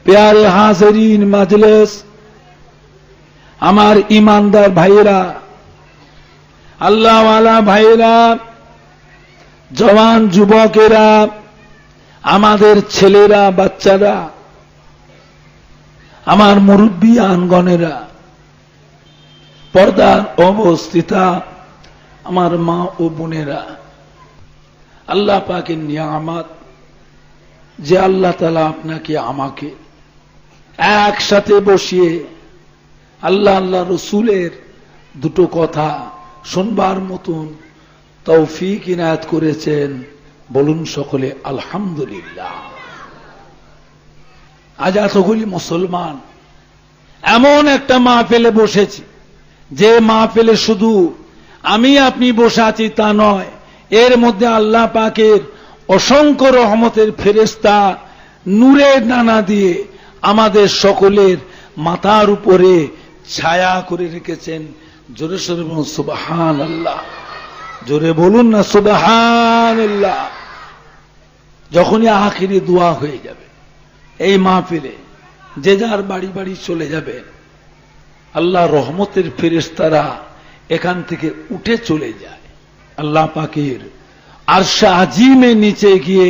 प्यारे हाज़रीन मजलिस, আমার ইমানদার ভাইরা, আল্লাহওয়ালা ভাইরা, জওয়ান যুবকেরা, আমাদের ছেলেরা, বাচ্চারা, আমার মুরব্বী আনগণেরা, পর্দার অবস্থিতা আমার মা ও বোনেরা, আল্লাহ পাকের নিয়ামত যে আল্লাহ তাআলা আপনাকে আমাকে একসাথে বসিয়ে আল্লাহ আল্লাহ রসুলের দুটো কথা শুনবার মতন তৌফিক ইনায়াত করেছেন। বলুন সকলে আলহামদুলিল্লাহ। আজ এতগুলি মুসলমান এমন একটা মাহফিলে বসেছি, যে মাহফিলে শুধু আমি আপনি বসে আছি তা নয়, এর মধ্যে আল্লাহ পাকের অসংখ্য রহমতের ফেরেশতা নূরের ডানা দিয়ে আমাদের সকলের মাথার উপরে ছায়া করে রেখেছেন। জোরে সোরে বলুন সুবহানাল্লাহ, জোরে বলুন না সুবহানাল্লাহ। যখনই আখিরি দোয়া হয়ে যাবে এই মাহফিলে, যে যার বাড়ি বাড়ি চলে যাবে, আল্লাহ রহমতের ফেরেশতারা এখান থেকে উঠে চলে যায়। আল্লাহ পাকের আরশে আজিমের নিচে গিয়ে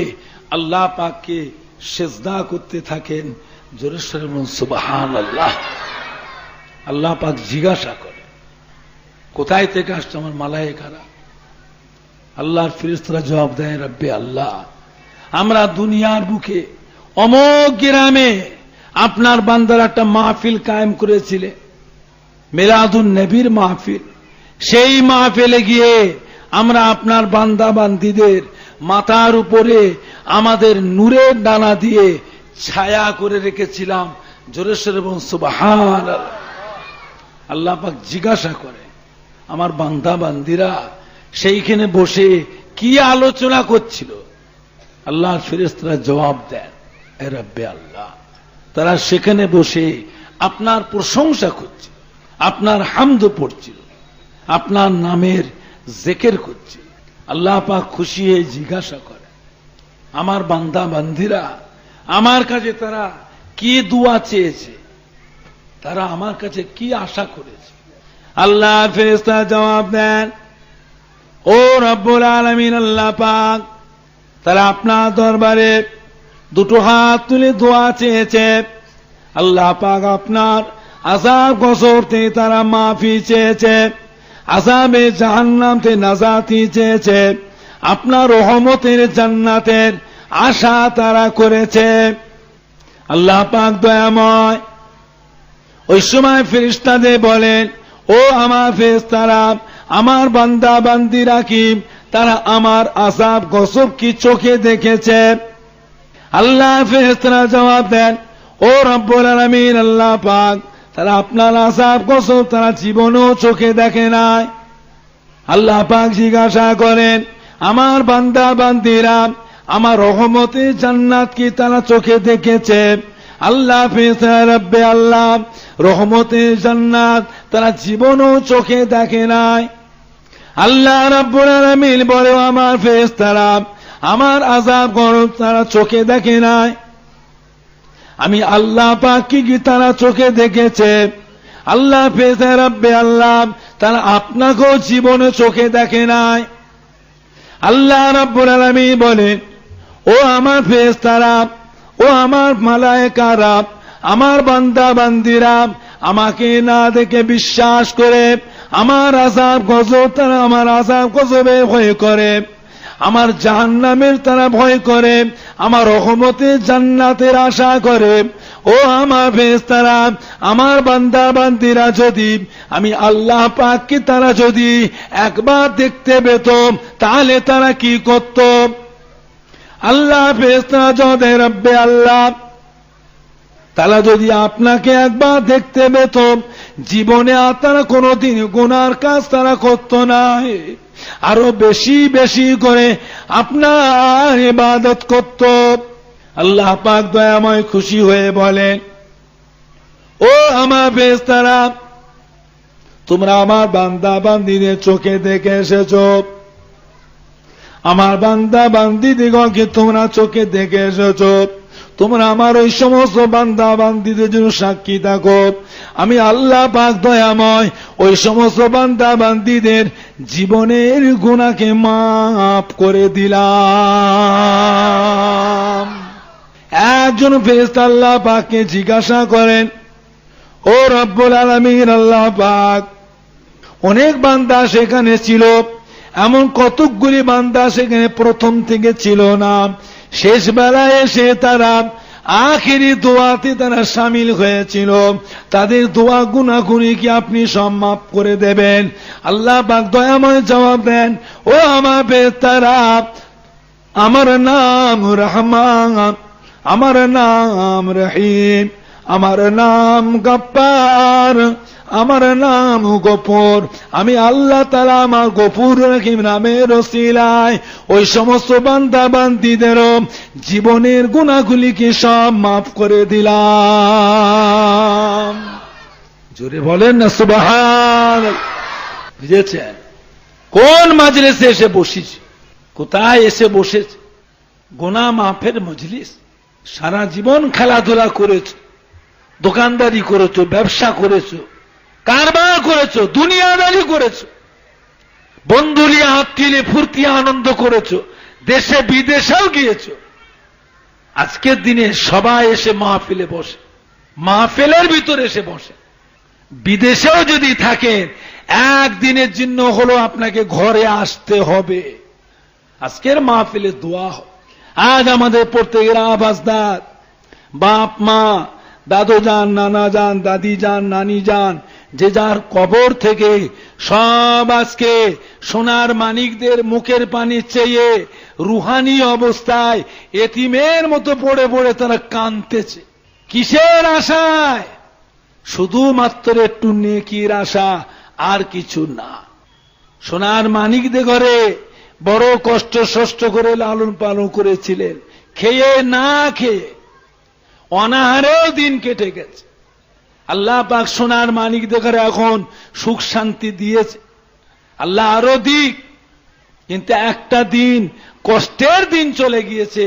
আল্লাহ পাককে সেজদা করতে থাকেন। জোরে সোরে বলুন সুবহানাল্লাহ। আল্লাহ পাক জিজ্ঞাসা করে, কোথায় থেকে আসছে আমার মালায়েকারা? আল্লাহর ফেরেশতারা জবাব দেয়, রব্বে আল্লাহ, আমরা দুনিয়ার বুকে অমোক গ্রামে আপনার বান্দার একটা মাহফিল কায়েম করেছিলে, মিলাদুন নবীর মাহফিল। সেই মাহফিলে গিয়ে আমরা আপনার বান্দা বান্দীদের মাথার উপরে আমাদের নূরের ডানা দিয়ে ছায়া করে রেখেছিলাম। জোরে সোরে বলুন সুবহানাল্লাহ। আল্লাহ পাক জিজ্ঞাসা করে, আমার বান্দা বান্দীরা সেইখানে বসে কি আলোচনা করছিল? আল্লাহর ফেরেশতারা জবাব দেন, এ রব্বে আল্লাহ, তারা সেখানে বসে আপনার প্রশংসা করছিল, আপনার হামদ পড়ছিল, আপনার নামের জিকির করছিল। আল্লাহ পাক খুশি হয়ে জিজ্ঞাসা করে, আমার বান্দা বান্দীরা আমার কাছে তারা কি দোয়া চেয়েছে, তারা আমার কাছে কি আশা করেছে? আল্লাহ ফেরেশতা জবাব দেন, ও রব্বুল আলামিন আল্লাহ পাক, তারা আপনার দরবারে দুটো হাত তুলে দোয়া চেয়েছে। আল্লাহ পাক আপনার আযাব গজব থেকে তারা মাফি চেয়েছে, আযাবে জাহান্নাম থেকে নাজাতি চেয়েছে, আপনার রহমতের জান্নাতের আশা তারা করেছে। আল্লাহ পাক দয়াময় ওই সময় ফেরেশতাদের বলেন, ও আমার ফেরেশতারা, আমার বান্দা বান্দীরা কি তারা আমার আযাব গজব কি চোখে দেখেছে? আল্লাহ ফেরেশতারা জবাব দেন, ও রব্বুল আলামিন আল্লাহ পাক, তারা আপনার আযাব গজব তারা জীবনেও চোখে দেখে নাই। আল্লাহ পাক জিজ্ঞাসা করেন, আমার বান্দা বান্দীরা আমার রহমতের জান্নাত কি তারা চোখে দেখেছে? আল্লাহ ফেরেশতারা, রব্বে আল্লাহ, রহমতের জান্নাত তারা জীবনেও চোখে দেখে নাই। আল্লাহ রাব্বুল আলামিন বলে, আমার ফেরেশতারা আমার আযাব গজব তারা চোখে দেখে নাই। আমি আল্লাহ পাক কি তারা চোখে দেখেছে? আল্লাহ ফেরেশতারা, রব্বে আল্লাহ, তারা আপনাকেও জীবনে চোখে দেখে নাই। আল্লাহ রাব্বুল আলামিন বলেন, ও আমার ফেরেশতারা, ও আমার মালায়েকারা, আমার বান্দা বান্দীরা আমাকে না দেখে বিশ্বাস করে আমার আযাব গজব তারা আমার আযাব গজবের ভয় করে, আমার জাহান্নামের তারা ভয় করে, আমার রহমতের জান্নাতের আশা করে। ও আমার ফেরেশতারা, আমার বান্দা বান্দীরা যদি আমি আল্লাহ পাককে তারা যদি একবার দেখতে পেত, তাহলে তারা কি করত? আল্লাহ ফেরেশতারা যদি, রব্বে আল্লাহ, তারা যদি আপনাকে একবার দেখতে পেত, জীবনে আর তারা কোনোদিন গুনার কাজ তারা করত না, আরো বেশি বেশি করে আপনার ইবাদত করত। আল্লাহ পাক দয়াময় খুশি হয়ে বলেন, ও আমার ফেরেশতারা, তোমরা আমার বান্দা বান্দীদের চোখে দেখে এসেছো, আমার বান্দা বান্দীদিগণকে তোমরা চোখে দেখে এসেছো, তোমরা আমার ওই সমস্ত বান্দা বান্দীদের জন্য সাক্ষী থাকো, আমি আল্লাহ পাক দয়াময় ওই সমস্ত বান্দা বান্দীদের জীবনের গুনাহকে মাফ করে দিলাম। একজন ফেরেশতা আল্লাহ পাককে জিজ্ঞাসা করেন, ও রব্বুল আলামিন আল্লাহ পাক, অনেক বান্দা সেখানে ছিল, এমন কতকগুলি বান্দা সেখানে প্রথম থেকে ছিল না, শেষ বেলায় এসে তারা আখেরি দোয়াতে তারা শামিল হয়েছিল, তাদের দোয়া গুনাহগুলি কি আপনি সব মাফ করে দেবেন? আল্লাহ পাক দয়াময় জবাব দেন, ও আমার ফেরেশতারা, আমার নাম রহমান, আমার নাম রহিম, আমার নাম গফফার, আমার নাম গফুর। আমি আল্লাহ তাআলা আমার গফুর রহিম নামের ওসিলায় ওই সমস্ত বান্দা বান্দীদেরও জীবনের গুনাহগুলিকে সব মাফ করে দিলাম। জোরে বলেন না সুবহানাল্লাহ। বুঝেছেন? কোন মাজলিসে এসে বসেছি, কোথায় এসে বসেছে? গুনাহ মাফের মজলিস। সারা জীবন খেলাধুলা করেছো, দোকানদারি করেছো, ব্যবসা করেছো, কারবার করেছো, দুনিয়াদারি করেছো, বন্ধু নিয়ে হাত তুলে ফুর্তি আনন্দ করেছো, দেশে বিদেশেও গিয়েছো। আজকের দিনে সবাই এসে মাহফিলে বসে, মাহফিলের ভিতরে এসে বসে। বিদেশেও যদি থাকেন, একদিনের জন্য হলো আপনাকে ঘরে আসতে হবে। আজকের মাহফিলে দোয়া হয়। আজ আমাদের প্রত্যেকের আবাসদার, বাপ মা, দাদু যান, নানা যান, দাদি যান, নানি যান, যে যার কবর থেকে সব আজকে সোনার মানিকদের মুখের পানি চেয়ে রুহানি অবস্থায় এতিমের মতো পড়ে পড়ে তারা কাঁদতেছে। কিসের আশায়? শুধুমাত্র একটু নেকির আশা, আর কিছু না। সোনার মানিকদের ঘরে বড় কষ্ট সষ্ট করে লালন পালন করেছিলেন, খেয়ে না খেয়ে অনাহারেও দিন কেটে গেছে। আল্লাহ পাক সোনার মানিকদের ঘরে এখন সুখ শান্তি দিয়েছে, আল্লাহ আরো দিক। কিন্তু একটা দিন, কষ্টের দিন চলে গিয়েছে,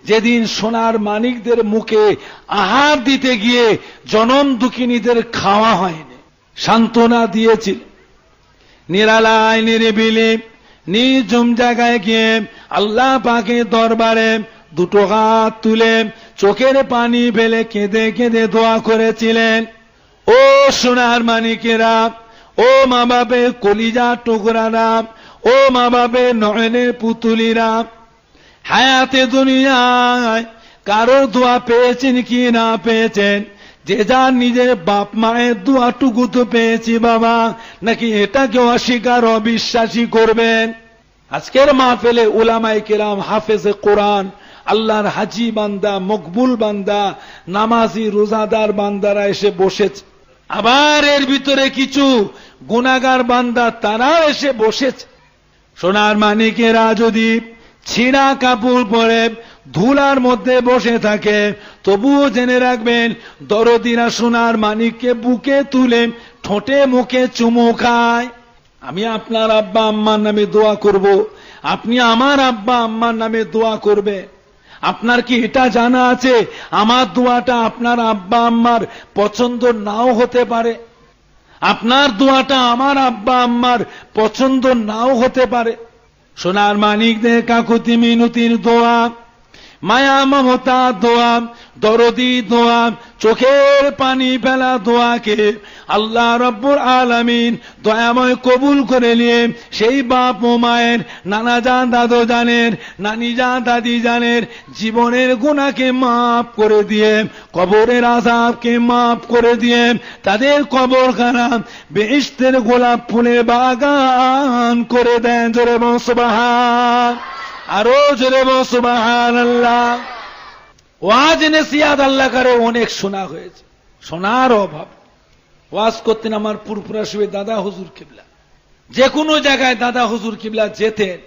যেদিন সোনার মানিকদের মুখে আহার দিতে গিয়ে জনম দুঃখিনীদের খাওয়া হয়নি। সান্ত্বনা দিয়েছিল। নিরালায় নিরিবিলি নির্জম জায়গায় গিয়ে আল্লাহ পাকের দরবারে দুটো হাত তুলে চোখের পানি ফেলে কেঁদে কেঁদে দোয়া করেছিলেন। ও সোনার মানিকেরা, ও মা বাপের কলিজা টুকরারা, ও মা বাপের নয়নের পুতুলিরা, হায়াতে দুনিয়ায় কারো দোয়া পেয়েছেন কি না পেয়েছেন? যে যার নিজের বাপ মায়ের দোয়াটুকু তো পেয়েছি বাবা, নাকি এটাকে অস্বীকার অবিশ্বাসী করবেন? আজকের মাহফিলে উলামায়ে কেরাম, হাফেজে কোরআন, আল্লাহর হাজি বান্দা, মকবুল বান্দা, নামাজি রোজাদার বান্দারা এসে বসেছে। আবার এর ভিতরে কিছু গুনাহগার বান্দা তারাও এসে বসেছে। সোনার মানিকেরা যদি ছিঁড়া কাপড় পরে ধুলার মধ্যে বসে থাকে, তবুও জেনে রাখবেন দরদিরা সোনার মানিককে বুকে তুলে ঠোঁটে মুখে চুমু খায়। আমি আপনার আব্বা আম্মার নামে দোয়া করব, আপনি আমার আব্বা আম্মার নামে দোয়া করবে। আপনার কি এটা জানা আছে আমার দোয়াটা আপনার আব্বা আম্মার পছন্দ নাও হতে পারে? আপনার দোয়াটা আমার আব্বা আম্মার পছন্দ নাও হতে পারে। সোনার মানিকদের কাকুতি মিনতির দোয়া, মায়া মমতা দোয়া, দরদি দোয়া, চোখের পানি ফেলা দোয়াকে আল্লাহ রব্বুল আলামিন দয়াময় কবুল করে নিয়ে সেই বাপ ও মায়ের, নানা জান দাদু জানের, নানি জান দাদি জানের জীবনের গুনাহকে মাফ করে দিয়ে, কবরের আযাবকে মাফ করে দিয়ে তাদের কবরখানা বেহেশতের গোলাপ ফুলের বাগান করে দেন। জোরে বল সুবহান, আরো জোরে বল সুবহানাল্লাহ। ওয়াজ নসিহত আল্লাহ করে অনেক শোনা হয়েছে, শোনার অভাব। ওয়াজ করতেন আমার পুরপুরা সাহেব দাদা হুজুর কিবলা। যে কোনো জায়গায় দাদা হুজুর কিবলা যেতেন,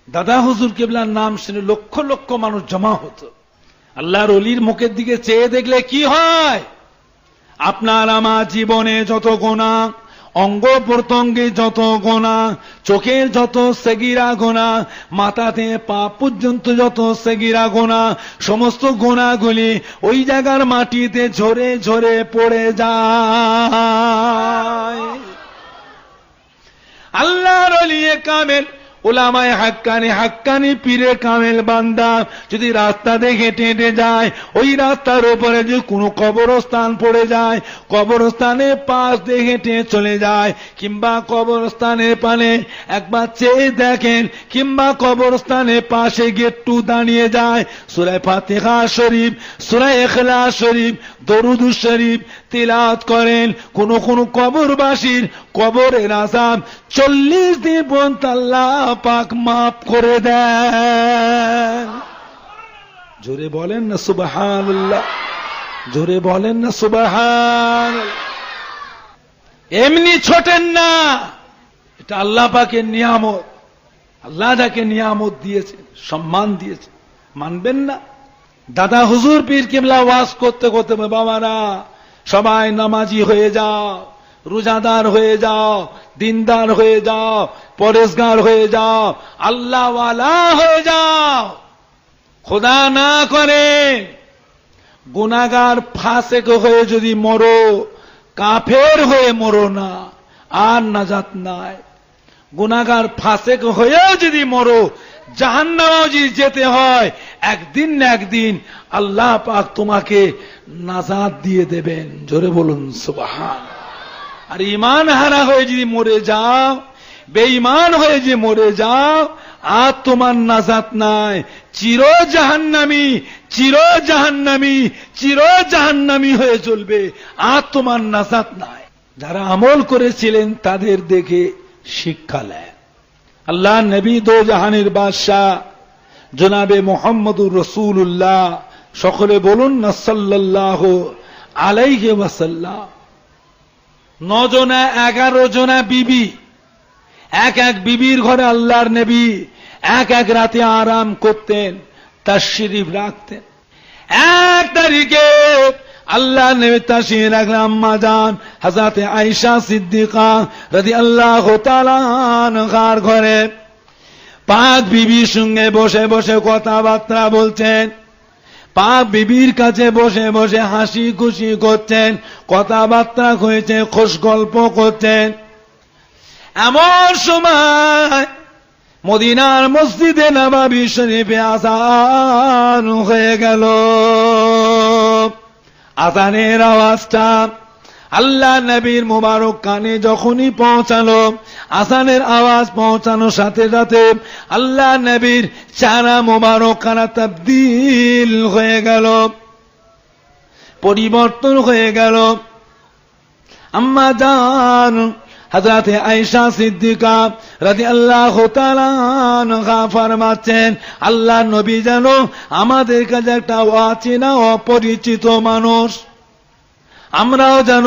দাদা হুজুর কিবলার নাম শুনে লক্ষ লক্ষ মানুষ জমা হতো। আল্লাহর ওলির মুখের দিকে চেয়ে দেখলে কি হয়? আপনার আমার জীবনে যত গুনাহ অঙ্গ প্রত্যঙ্গে যত গোনা, চোখের যত সেগিরা গোনা, মাথাতে পা পর্যন্ত যত সেগিরা গোনা, সমস্ত গোনাগুলি ওই জায়গার মাটিতে ঝরে ঝরে পড়ে যায়। আল্লাহর ওলি কামেল, উলামায়ে হাক্কানি পীরে কামেল বান্দা যদি রাস্তা দিয়ে হেঁটে হেঁটে যায়, ওই রাস্তার উপরে যদি কোনো কবরস্থান পড়ে যায়, কবরস্থানের পাশ দিয়ে হেঁটে চলে যায়, কিংবা কবরস্থানের পানে একবার চেয়ে দেখেন, কিংবা কবরস্থানের পাশে গিয়ে একটু দাঁড়িয়ে যায়, সূরা ফাতিহা শরীফ, সূরা ইখলাস শরীফ, দরুদ শরীফ তিলাওয়াত করেন, কোন কোন কবরবাসীর কবরের আযাব 40 দিন পর্যন্ত আল্লাহ পাক মাফ করে দেন। জোরে বলেন না সুবহানাল্লাহ, জোরে বলেন না সুবহানাল্লাহ। এমনি ছোটেন না, এটা আল্লাহ পাকের নিয়ামত। আল্লাহ যাকে নিয়ামত দিয়েছেন, সম্মান দিয়েছেন, মানবেন না? দাদা হুজুর পীর কিবলা ওয়াজ করতে করতে, বাবারা সবাই নামাজি হয়ে যাও, রোজাদার হয়ে যাও, দিনদার হয়ে যাও, পরেশগার হয়ে যাও, আল্লাহওয়ালা হয়ে যাও। খোদা না করে গুনাহগার ফাসেক হয়ে যদি মরো, কাফের হয়ে মরো না, আর নাজাত নাই। গুনাহগার ফাসেক হয়েও যদি মরো, জাহান্নামেও যদি যেতে হয়, একদিন না একদিন আল্লাহ পাক তোমাকে নাজাত দিয়ে দেবেন। জোরে বলুন সুবহান। আর ঈমান হারা হয়ে যদি মরে যাও, বেঈমান হয়ে যে মরে যাও, আর তোমার নাজাত নাই, চির জাহান্নামী, চির জাহান্নামী, চির জাহান্নামী হয়ে চলবে, আর তোমার নাজাত নাই। যারা আমল করেছিলেন তাদের দেখে শিক্ষা নেয়। আল্লাহ নবী দো জাহানের বাদশাহ জনাবে মুহাম্মদুর রাসূলুল্লাহ, সকলে বলুন না সাল্লাল্লাহু আলাইহি ওয়াসাল্লাম। 9 জনা 11 জনা বিবি, এক এক বিবির ঘরে আল্লাহর নবী এক এক রাতে আরাম করতেন, তাশরিফ রাখতেন। এক তারিখে আল্লাহ নবী তাশরিফ রাখলেন আম্মা জান হযরতে আয়েশা সিদ্দিকা রাদিয়াল্লাহু তাআলা আনহার ঘরে। পাক বিবির সঙ্গে বসে বসে কথাবার্তা বলছেন, পাক বিবির কাছে বসে বসে হাসি খুশি করছেন, কথাবার্তা হয়েছে, খোশ গল্প করছেন। এমন সময় মদিনার মসজিদে নববী শরীফে আযান হয়ে গেল। আযানের আওয়াজটা আল্লাহ নবীর মুবারক কানে যখনই পৌঁছালো, আযানের আওয়াজ পৌঁছানোর সাথে সাথে আল্লাহ নবীর চেহারা মুবারক খানা তাবদীল হয়ে গেল, পরিবর্তন হয়ে গেল। আম্মা জান হযরতে আয়েশা সিদ্দিকা রাদিয়াল্লাহু তাআলা আনহা ফরমাচ্ছেন, আল্লাহ নবী যেন আমাদের কাছে একটা অচেনা অপরিচিত মানুষ, আমরাও যেন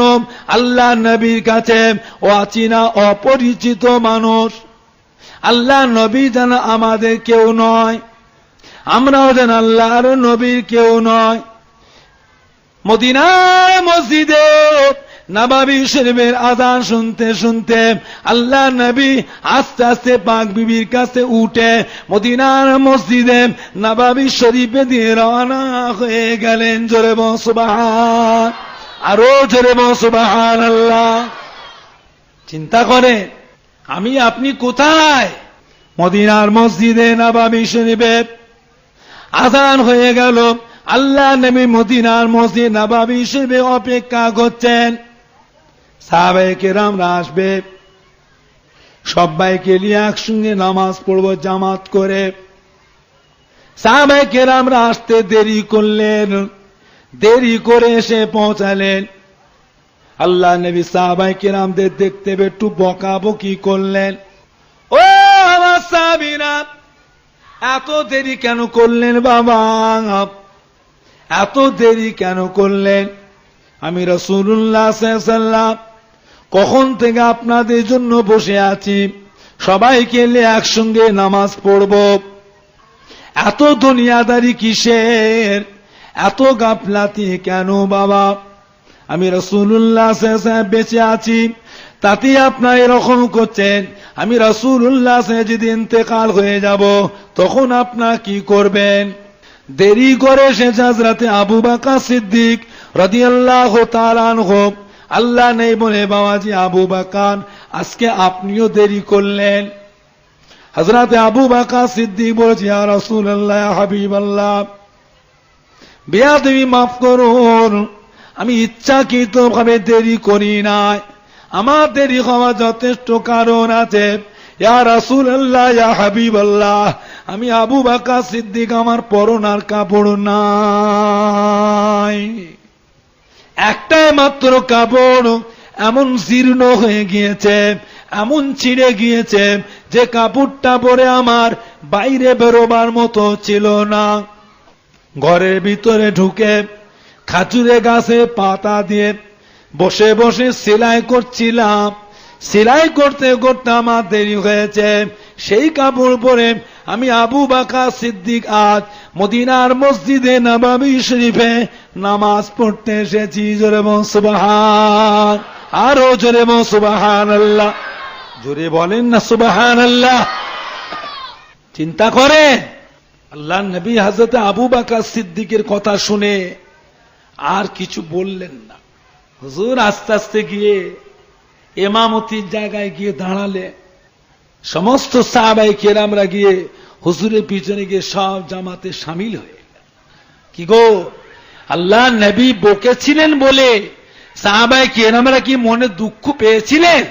আল্লাহ নবীর কাছে অচেনা অপরিচিত মানুষ। আল্লাহ নবী যেন আমাদের কেউ নয়, আমরাও যেন আল্লাহর নবীর কেউ নয়। মদিনার মসজিদে নববী শরীফের আযান শুনতে শুনতে আল্লাহ নবী আস্তে আস্তে পাক বিবির কাছে উঠে মদিনার মসজিদে নববী শরীফে দিয়ে রওনা হয়ে গেলেন। জোরে বল সুবহান, আরো জোরে বল সুবহানাল্লাহ। চিন্তা করে আমি আপনি কোথায়? মদিনার মসজিদে নববী শরীফে আযান হয়ে গেল। আল্লাহ নবী মদিনার মসজিদ নববী শরীফে অপেক্ষা করছেন, সাহাবায়ে কেরামরা আসবে, সবাইকে নিয়ে একসঙ্গে নামাজ পড়বো জামাত করে। সাহাবায়ে কেরামরা আসতে দেরি করলেন, দেরি করে এসে পৌঁছালেন। আল্লাহ নবী সাহাবায়ে কেরামদের দেখতে একটু বকাবকি করলেন, ও আমার সাহাবীরা এত দেরি কেন করলেন বাবা, এত দেরি কেন করলেন? আমি রাসূলুল্লাহ সাল্লাল্লাহু আলাইহি ওয়াসাল্লাম কখন থেকে আপনাদের জন্য বসে আছি, সবাইকে নিয়ে একসঙ্গে নামাজ পড়ব। এত দুনিয়াদারি কিসের, এত গাফলাতি কেন বাবা? আমি রাসূলুল্লাহ সাল্লাল্লাহু আলাইহি ওয়াসাল্লাম বেঁচে আছি, তাতে আপনার এরকম করছেন, আমি রাসূলুল্লাহ যদি ইন্তেকাল হয়ে যাব তখন আপনার কি করবেন? দেরি করে এসেছে হযরতে আবু বকর সিদ্দিক রাদিয়াল্লাহু তাআলা আনহু। আল্লাহ নেই বলে বাবাজি আবু বকর আজকে আপনিও দেরি করলেন। হযরতে আবু বকর সিদ্দিক বলছে, ইয়া রাসূলুল্লাহ, ইয়া হাবিবাল্লাহ, বেয়াদবি মাফ করুন, আমি ইচ্ছাকৃতভাবে দেরি করি নাই, আমার দেরি হওয়ার যথেষ্ট কারণ আছে। ইয়া রাসূলুল্লাহ, ইয়া হাবিবাল্লাহ, আমি আবু বকর সিদ্দিক, আমার পরনার কাপড় নাই, একটাই মাত্র কাপড় এমন জীর্ণ হয়ে গিয়েছে, এমন ছিঁড়ে গিয়েছে যে কাপড়টা পরে আমার বাইরে বেরোবার মতো ছিল না। ঘরের ভিতরে ঢুকে খাজুরে গাছে পাতা দিয়ে বসে বসে সেলাই করছিলাম। সেলাই করতে করতে আমার দেরি হয়েছে। সেই কাপড় পরে আমি আবু বকর সিদ্দিক আজ মদিনার মসজিদে নববী শরীফে নামাজ পড়তে এসেছি। জোরে বল সুবহান, আরো জোরে বল সুবহানাল্লাহ, জোরে বলেন না সুবহানাল্লাহ। চিন্তা করে আল্লাহ নবী হযরত আবু বকর সিদ্দিকের কথা শুনে আর কিছু বললেন না। হুজুর আস্তে আস্তে গিয়ে ইমামতির জায়গায় গিয়ে দাঁড়ালে, সমস্ত সাহাবায়ে কেরামরা গিয়ে হুজুরের পিছনে গিয়ে সব জামাতে শামিল হয়ে গেল। কি গো, আল্লাহ নবী বকেছিলেন বলে সাহাবায়ে কেরামরা কি মনে দুঃখ পেয়েছিলেন?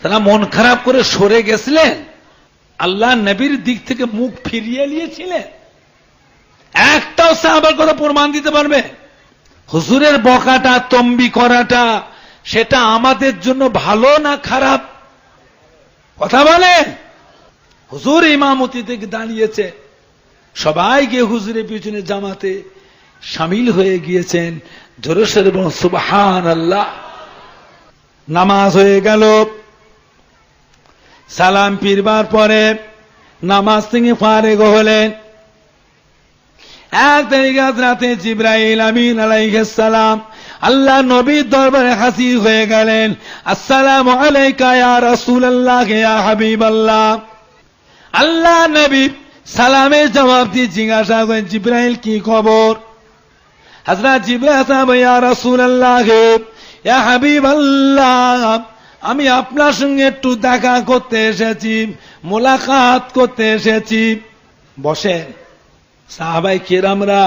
তারা মন খারাপ করে সরে গেছিলেন? আল্লাহ নবীর দিক থেকে মুখ ফিরিয়ে নিয়েছিলেন? একটাও সাহাবার কথা প্রমাণ দিতে পারবে? হুজুরের বকাটা, তম্বি করাটা, সেটা আমাদের জন্য ভালো না খারাপ? কথা বলেন। হুজুর ইমামতি থেকে দাঁড়িয়েছে, সবাই গিয়ে হুজুরের পিছনে জামাতে শামিল হয়ে গিয়েছেন। জোরে সোরে বলুন সুবহানাল্লাহ। নামাজ হয়ে গেল। সালাম ফিরবার পরে নামাজ থেকে ফারেগ হলেন। এক তারিখে রাতে জিবরাইল আমিন আলাইহিস সালাম আল্লাহ নবীর দরবারে হাজির হয়ে গেলেন। আসসালামু আলাইকা ইয়া রাসূলুল্লাহ, ইয়া হাবিবাল্লাহ। আল্লাহ নবী সালামের জবাব দিয়ে জিজ্ঞাসা করেন, জিবরাইল কি খবর? হযরত জিবরাইল সাহেব, ইয়া রাসূলুল্লাহ, ইয়া হাবিবাল্লাহ, আমি আপনার সঙ্গে একটু দেখা করতে এসেছি, মোলাকাত করতে এসেছি। বসেন। সাহাবায়ে কেরামরা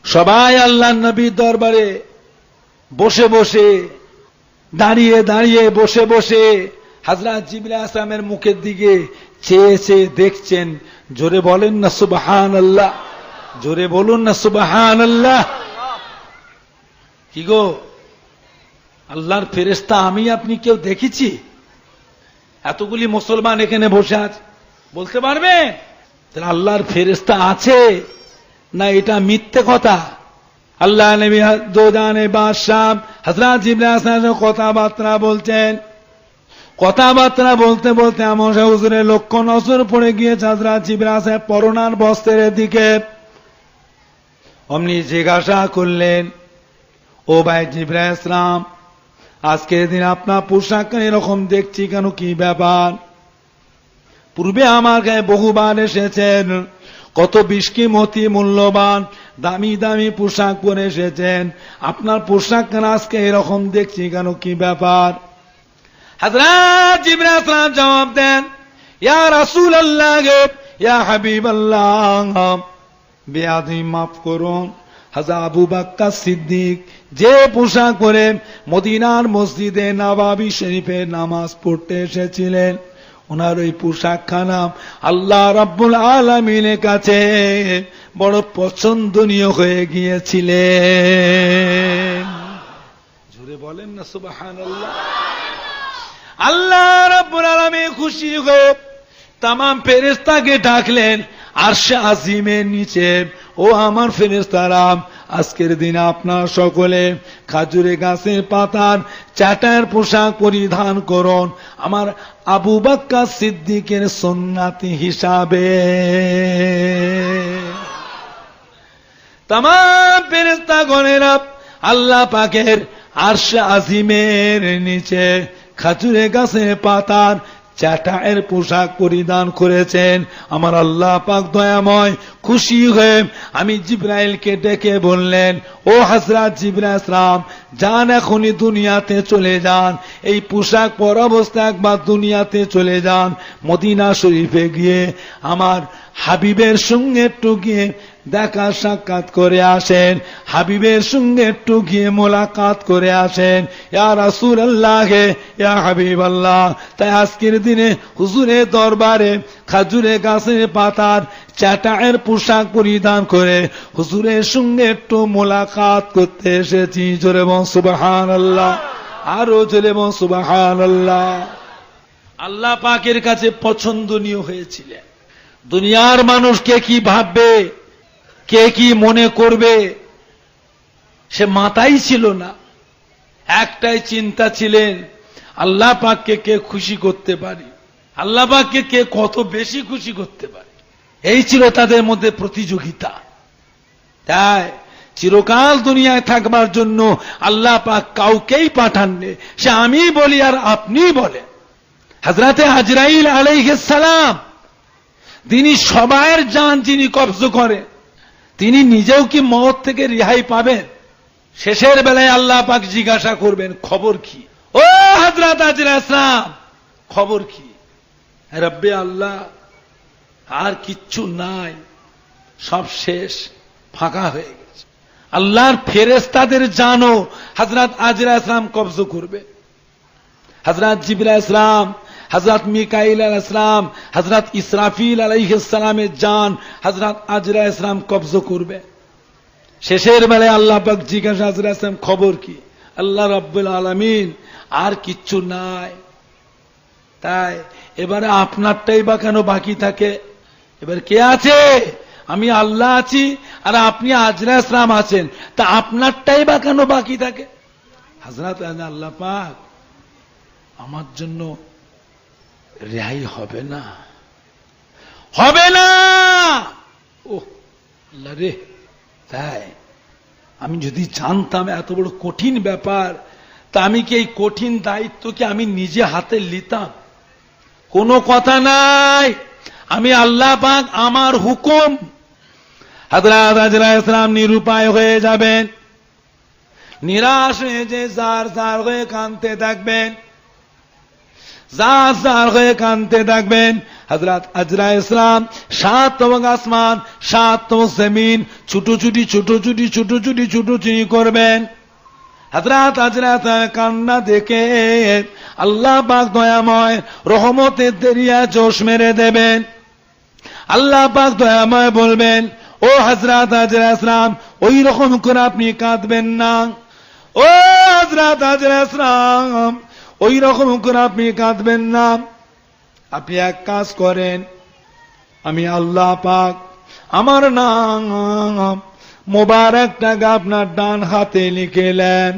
সবাই আল্লাহ নবীর দরবারে বসে বসে, দাঁড়িয়ে দাঁড়িয়ে, বসে বসে হযরত জিবরাইল আসলামের মুখের দিকে চেয়ে চেয়ে দেখছেন। জোরে বলেন না সুবহানাল্লাহ, জোরে বলুন না সুবহানাল্লাহ। কি গো, আল্লাহর ফেরেশতা আমি আপনি কেউ দেখেছি? এতগুলি মুসলমান এখানে বসে আছে, বলতে পারবে তাহলে আল্লাহর ফেরেশতা আছে না এটা মিথ্যে কথা? আল্লাহ নবী দোজানে বাদশাহ হযরত জিবরাইল আসলামের কথাবার্তা বলছেন। কথাবার্তা বলতে বলতে এমন হুজুরের লক্ষ্য নজর পড়ে গিয়েছে হযরত জিবরাইল আসলামের পরনার বস্ত্রের দিকে। অমনি জিজ্ঞাসা করলেন, ও ভাই জিবরাইল আসলাম, আজকের দিন আপনার পোশাক এরকম দেখছি কেন, কি ব্যাপার? পূর্বে আমার গায়ে বহুবার এসেছেন, কত বিশকিমতি মূল্যবান দামি দামি পোশাক পরে এসেছেন, আপনার পোশাক কেন আজকে এরকম দেখছি কেন, কি ব্যাপার? হযরত জিবরাইল আসলাম জবাব দেন, ইয়া রাসূলুল্লাহ, ইয়া হাবিবাল্লাহ, বেয়াদবি মাফ করুন। হযরত আবু বকর সিদ্দিক যে পোশাক পরে মদিনার মসজিদে নববী শরীফে নামাজ পড়তে এসেছিলেন, ওনার ওই পোশাকখানা আল্লাহ রাব্বুল আলামিনের কাছে বড় পছন্দনীয় হয়ে গিয়েছিলেন। জোরে বলেন না সুবহানাল্লাহ। আল্লাহ রাব্বুল আলামিন খুশি হয়ে तमाम ফেরেশতাকে ডাকলেন আরশে আজিমের নিচে, ও আমার ফেরেশতারা, আজকের দিনে আপনার সকলে খাজুরে গাছের পাতার চাটার পোশাক পরিধান করুন, আমার আবু বকর সিদ্দিকের সুন্নাত হিসাবে। तमाम ফেরেশতাগণেরা আল্লাহ পাকের আরশে আজিমের নিচে খাজুরে গাছের পাতার চাটায়ের পোশাক পরিধান করেছেন। আমার আল্লাহ পাক দয়াময় খুশি হয়ে আমি জিবরাইলকে ডেকে বললেন, ও হযরত জিবরাইল ইসলাম, যান এখনই দুনিয়াতে চলে যান, এই পোশাক পর অবস্থা একবার দুনিয়াতে চলে যান, মদিনা শরীফে গিয়ে আমার হাবিবের সঙ্গে একটু গিয়ে দেখা সাক্ষাৎ করে আসেন, হাবিবের সঙ্গে একটু গিয়ে মোলাকাত করে আসেন। ইয়া রাসূলুল্লাহ, ইয়া হাবিবাল্লাহ। তাই আজকের দিনে হুজুরের দরবারে খাজুরে গাছের পাতার চাটায়ের পোশাক পরিধান করে হুজুরের সঙ্গে একটু মোলাকাত করতে এসেছি। জোরে বল সুবহানাল্লাহ, আরো জোরে বল সুবহানাল্লাহ। আল্লাহ পাকের কাছে পছন্দনীয় হয়েছিলেন। দুনিয়ার মানুষ কে কি ভাববে, কে কি মনে করবে, সে মাথাই ছিল না। একটাই চিন্তা ছিলেন, আল্লাহ পাককে কে খুশি করতে পারি, আল্লাহ পাককে কে কত বেশি খুশি করতে পারি, এই ছিল তাদের মধ্যে প্রতিযোগিতা। তাই চিরকাল দুনিয়ায় থাকবার জন্য আল্লাহ পাক কাউকেই পাঠাননি, সে আমি বলি আর আপনি বলেন। হযরতে আজরাইল আলাইহিস সালাম, তিনি সবার জান যিনি কবজ করে, তিনি নিজেও কি মওত থেকে রেহাই পাবেন? শেষের বেলায় আল্লাহ পাক জিজ্ঞাসা করবেন, খবর কি ও হযরত আজরাইল ইসলাম, খবর কি? রব্বে আল্লাহ, আর কিচ্ছু নাই, সব শেষ, ফাঁকা হয়ে গেছে। আল্লাহর ফেরেশতাদের জানো হযরত আজরাইল ইসলাম কবজ করবে। হযরত জিবরাইল ইসলাম, হযরত মিকাইল আলাইহিস সালাম, হযরত ইসরাফিল আলাইহিস সালামের জান হযরত আজরাইল ইসলাম কবজ করবে। শেষের বেলায় আল্লাহ পাক জিজ্ঞাসা, আজরাইল ইসলাম খবর কি? আল্লাহ রাব্বুল আলামিন, আর কিচ্ছু নাই। তাই এবারে আপনারটাই বা কেন বাকি থাকে? এবার কে আছে? আমি আল্লাহ আছি আর আপনি আজরাইল ইসলাম আছেন, তা আপনারটাই বা কেন বাকি থাকে? হযরত আল্লাহ পাক, আমার জন্য রেহাই হবে না, হবে না। ও আল্লাহ রে, তাই আমি যদি জানতাম এত বড় কঠিন ব্যাপার, তা আমি কি এই কঠিন দায়িত্ব কি আমি নিজে হাতে নিতাম? কোনো কথা নাই, আমি আল্লাহ পাক আমার হুকুম। হযরত আজরাইল ইসলাম নিরুপায় হয়ে যাবেন, নিরাশ হয়ে যে জার জার হয়ে কাঁদতে থাকবেন, জার জার হয়ে কাঁদতে থাকবেন। হযরত আজরাইল ইসলাম ৭তম আসমান ৭তম জমিন ছুটোছুটি ছুটোছুটি ছুটোছুটি ছুটোছুটি করবেন। হযরত আজরাইল কান্না দেখে আল্লাহ পাক দয়াময় রহমতের দরিয়া জোশ মেরে দেবেন। আল্লাহ পাক দয়াময় বলবেন, ও হযরত আজরাইল ইসলাম, ওই রকম করে আপনি কাঁদবেন না। ও হযরত আজরাইল ইসলাম, ওই রকম করে আপনি কাঁদবেন না। আপনি এক কাজ করেন, আমি আল্লাহ পাক আমার নাম মোবারকটাকে আপনার ডান হাতে লিখেলেন।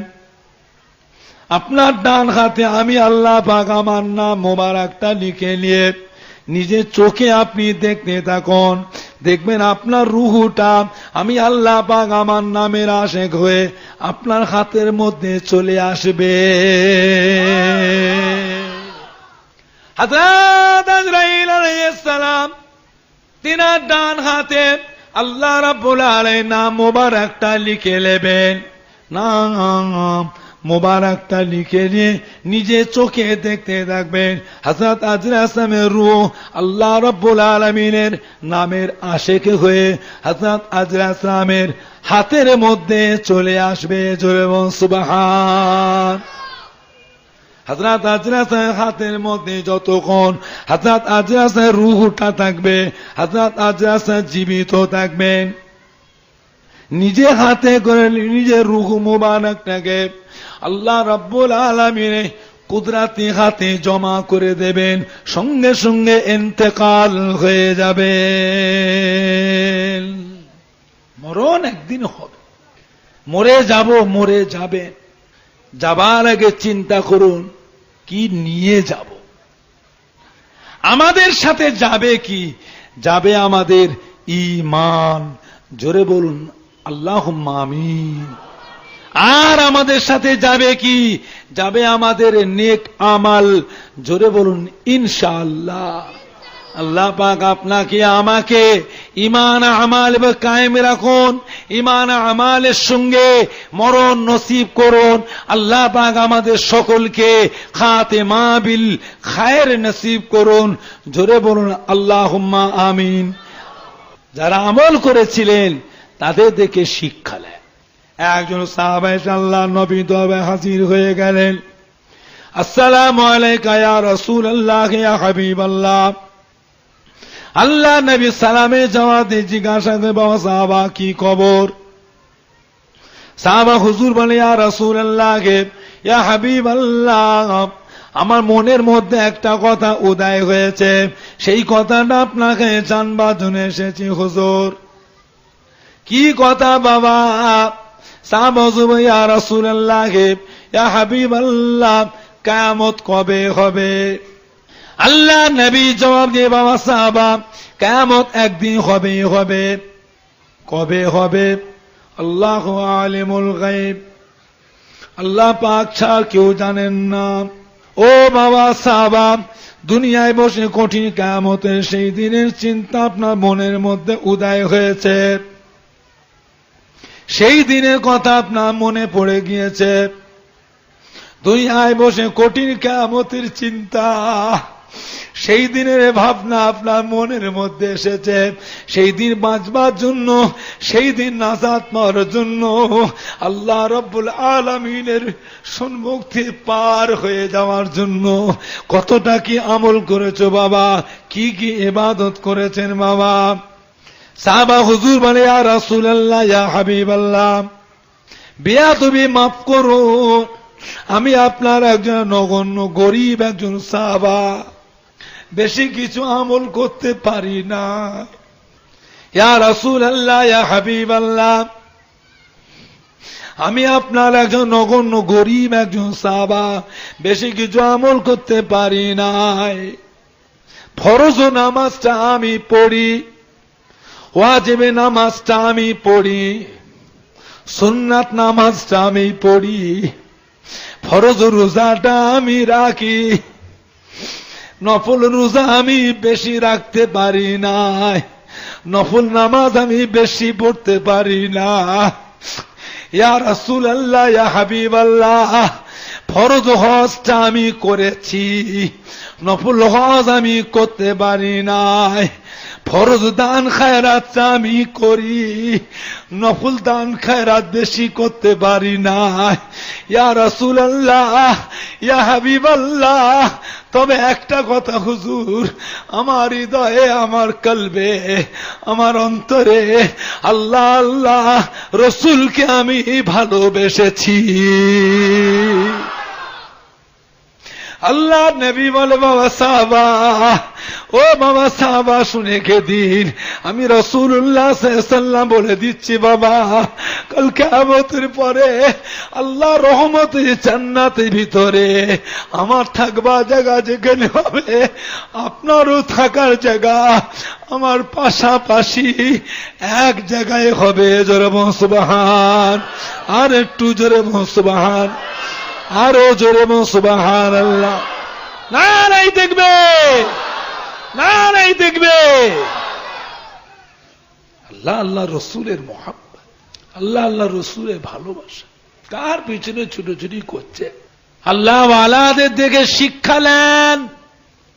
আপনার ডান হাতে আমি আল্লাহ পাক আমার নাম মোবারকটা লিখে নিয়ে নিজের চোখে আপনি দেখতে থাকুন, দেখবেন আপনার রুহুটা আমি আল্লাহ পাক আমার নামের আশেক হয়ে আপনার হাতের মধ্যে চলে আসবে। হযরত আজরাইল আলাইহিস সালাম তিনার ডান হাতে আল্লাহ রাব্বুল আলামিন নাম মোবারকটা লিখে নেবেন। নাম মোবারকটা লিখে নিয়ে নিজে চোখে দেখতে থাকবেন। হযরত আজরাইল ইসলামের রূহ আল্লাহ রাব্বুল আলামিনের নামের আশেক হয়ে হযরত আজরাইল ইসলামের হাতের মধ্যে চলে আসবে। জোরে বল সুবহান। হযরত আজরাইল ইসলামের হাতের মধ্যে যতক্ষণ হযরত আজরাইল ইসলামের রূহটা থাকবে, হযরত আজরাইল ইসলাম জীবিত থাকবেন। নিজে হাতে করে নিজের রূহ মুবারকটাকে আল্লাহ রাব্বুল আলামিন কুদরতি হাতে জমা করে দেবেন, সঙ্গে সঙ্গে ইন্তেকাল হয়ে যাবে। মরণ একদিন হবে, মরে যাব, মরে যাবে। যাবার আগে চিন্তা করুন কি নিয়ে যাব। আমাদের সাথে যাবে কি? যাবে আমাদের ঈমান। জোরে বলুন আল্লাহুম্মা আমিন। আর আমাদের সাথে যাবে কি? যাবে আমাদের নেক আমাল। জোরে বলুন ইনশাআল্লাহ। আল্লাহ পাক আপনাকে আমাকে ঈমান আমাল কায়েম রাখুন, ঈমান আমালের সঙ্গে মরণ নসিব করুন। আল্লাহ পাক আমাদের সকলকে খাতেমা বিল খায়ের নসিব করুন। জোরে বলুন আল্লাহুম্মা আমিন। যারা আমল করেছিলেন তাদের দেখে শিক্ষা নেন। একজন সাহাবা এসে আল্লাহর নবী দরবারে হাজির হয়ে গেলেন। আসসালামু আলাইকা ইয়া রাসূলুল্লাহ ইয়া হাবিবাল্লাহ। আল্লাহ নবী সালামে জবাব দিয়ে জিজ্ঞাসা করে, বাবা সাহাবা কি খবর? সাহাবা হুজুর বলে, ইয়া রাসূলুল্লাহ ইয়া হাবিবাল্লাহ, আমার মনের মধ্যে একটা কথা উদয় হয়েছে, সেই কথাটা আপনাকে জানবার জন্য এসেছি হুজুর। কি কথা বাবা? সাহাবা হুজুর, ইয়া রাসূলুল্লাহ ইয়া হাবিবাল্লাহ, কিয়ামত কবে হবে? আল্লাহ নবী জবাব দিয়ে, বাবা সাহাবা, কিয়ামত একদিন হবেই হবে। কবে হবে? আল্লাহু আলিমুল গায়ব, আল্লাহ পাক ছাড়া কেউ জানেন না। ও বাবা সাহাবা, দুনিয়ায় বসে কঠিন কিয়ামতের সেই দিনের চিন্তা আপনার মনের মধ্যে উদয় হয়েছে, সেই দিনের কথা আপনার মনে পড়ে গিয়েছে। দুনিয়ায় বসে কঠিন কিয়ামতের চিন্তা, সেই দিনের ভাবনা আপনার মনের মধ্যে এসেছে। সেই দিন বাঁচবার জন্য, সেই দিন নাজাত পাওয়ার জন্য, আল্লাহ রাব্বুল আলামিনের সম্মুখ থেকে পার হয়ে যাওয়ার জন্য কতটা কি আমল করেছো বাবা, কি কি ইবাদত করেছেন বাবা? সাহাবা হুজুর বলে, ইয়া রাসূলুল্লাহ ইয়া হাবিবাল্লাহ, বেয়াদবি মাফ করুন, আমি আপনার একজন নগণ্য গরিব একজন সাহাবা, বেশি কিছু আমল করতে পারি না। ইয়া রাসূলুল্লাহ ইয়া হাবিবাল্লাহ, আমি আপনার একজন নগণ্য গরিব একজন সাহাবা, বেশি কিছু আমল করতে পারি নাই। ফরজ নামাজটা আমি পড়ি, ওয়াজিবে নামাজটা আমি পড়ি, সুন্নাত নামাজটা আমি পড়ি, ফরজ রোজাটা আমি রাখি, নফল রোজা আমি বেশি রাখতে পারি না, নফল নামাজ আমি বেশি পড়তে পারি না। ইয়া রাসূলুল্লাহ ইয়া হাবিবাল্লাহ, ফরজ হজটা আমি করেছি, নফল হজ আমি করতে পারি নাই। ফরজ দান খায়রাত আমি করি, নফল দান খায়রাত বেশি করতে পারি না। ইয়া রাসূলুল্লাহ ইয়া হাবিবাল্লাহ, তবে একটা কথা হুজুর, আমার হৃদয়ে, আমার কলবে, আমার অন্তরে আল্লাহ আল্লাহ রসুলকে আমি ভালোবেসেছি। আল্লাহ নবী বলে, বাবা সাহাবা, ও বাবা সাহাবা শুনে কে দিন, আমি রাসূলুল্লাহ সাল্লাল্লাহু আলাইহি ওয়াসাল্লাম বলে দিচ্ছি বাবা, কাল কিয়ামতের পরে আল্লাহ রহমতের জান্নাতের ভিতরে আমার থাকবার জায়গা যেখানে হবে, আপনারও থাকার জায়গা আমার পাশাপাশি এক জায়গায় হবে। জোরে বল সুবহান, আর একটু জোরে বল সুবহান, আরো জোরে বল সুবহানাল্লাহ। নারাই দেখবে, নারাই দেখবে। আল্লাহ আল্লাহ রসুলের মহাব্বত, আল্লাহ আল্লাহ রসুলের ভালোবাসা কার পিছনে ছুটোছুটি করছে? আল্লাহ ওয়ালাদের দেখে শিক্ষা নেন,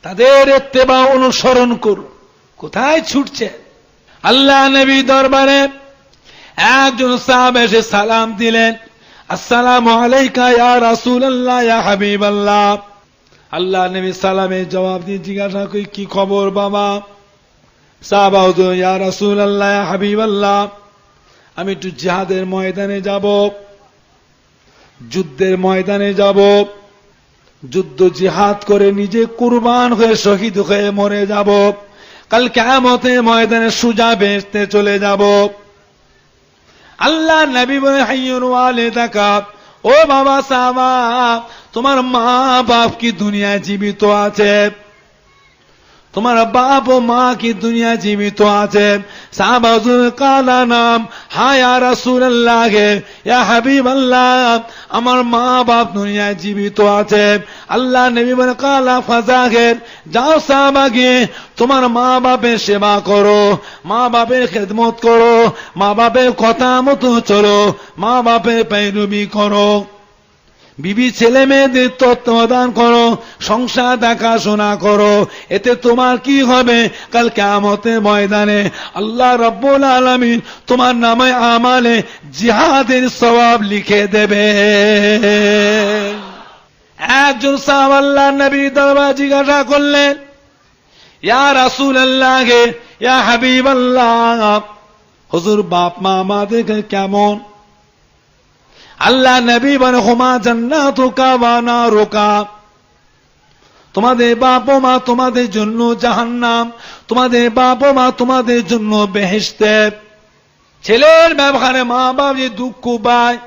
তাদের ইত্তেবা অনুসরণ করুন। কোথায় ছুটছে? আল্লাহ নবী দরবারে একজন সাহাবা এসে সালাম দিলেন, আসসালামু আলাইকা ইয়া রাসূলুল্লাহ ইয়া হাবিবাল্লাহ। আল্লাহ নবী সালামের জবাব দিয়ে জিজ্ঞাসা করি, কি খবর বাবা? সাহাবা হুজুর, ইয়া রাসূলুল্লাহ ইয়া হাবিবাল্লাহ, আমি একটু জিহাদের ময়দানে যাব, যুদ্ধের ময়দানে যাব, যুদ্ধ জিহাদ করে নিজে কুরবান হয়ে শহীদ হয়ে মরে যাব, কাল কিয়ামতের ময়দানে সুজা বেহেশতে চলে যাব। আল্লাহ নবী বলে, হাইয়ুন ওয়ালিদাকা, ও বাবা সাহাবা, তোমার মা বাপ কি দুনিয়ায় জীবিত আছে? তোমার বাপ ও মা কি দুনিয়া জীবিত আছে? সাহাবা হুজুর কালা নাম, হ্যাঁ ইয়া রাসূলুল্লাহ, ইয়া হাবিবাল্লাহ, আমার মা বাপ দুনিয়ায় জীবিত আছে। আল্লাহ নবী বলেন কালা ফাযাহির, যাও সাহাবা গিয়ে তোমার মা বাপের সেবা করো, মা বাপের খেদমত করো, মা বাপের কথা মতো চলো, মা বাপের पैरवी করো, বিবি ছেলে মেয়েদের তত্ত্বাবধান করো, সংসার দেখাশোনা করো। এতে তোমার কি হবে? কাল কিয়ামতের ময়দানে আল্লাহ রাব্বুল আলামিন তোমার নামে আমালে জিহাদের সওয়াব লিখে দেবে। একজন সাহাবা আল্লাহর নবীর দরবারে জিজ্ঞাসা করলেন, ইয়া রাসূলুল্লাহ, ইয়া হাবিবাল্লাহ, হুজুর বাপ মা আমাদের কেমন? আল্লাহ নবী বলেন হুমা জান্নাতুকা ওয়া নারুকা, তোমাদের বাপ মা তোমাদের জন্য জাহান্নাম, তোমাদের বাপ মা তোমাদের জন্য বেহেশতে। ছেলের ব্যবহারে মা বাপ যে দুঃখ পায়,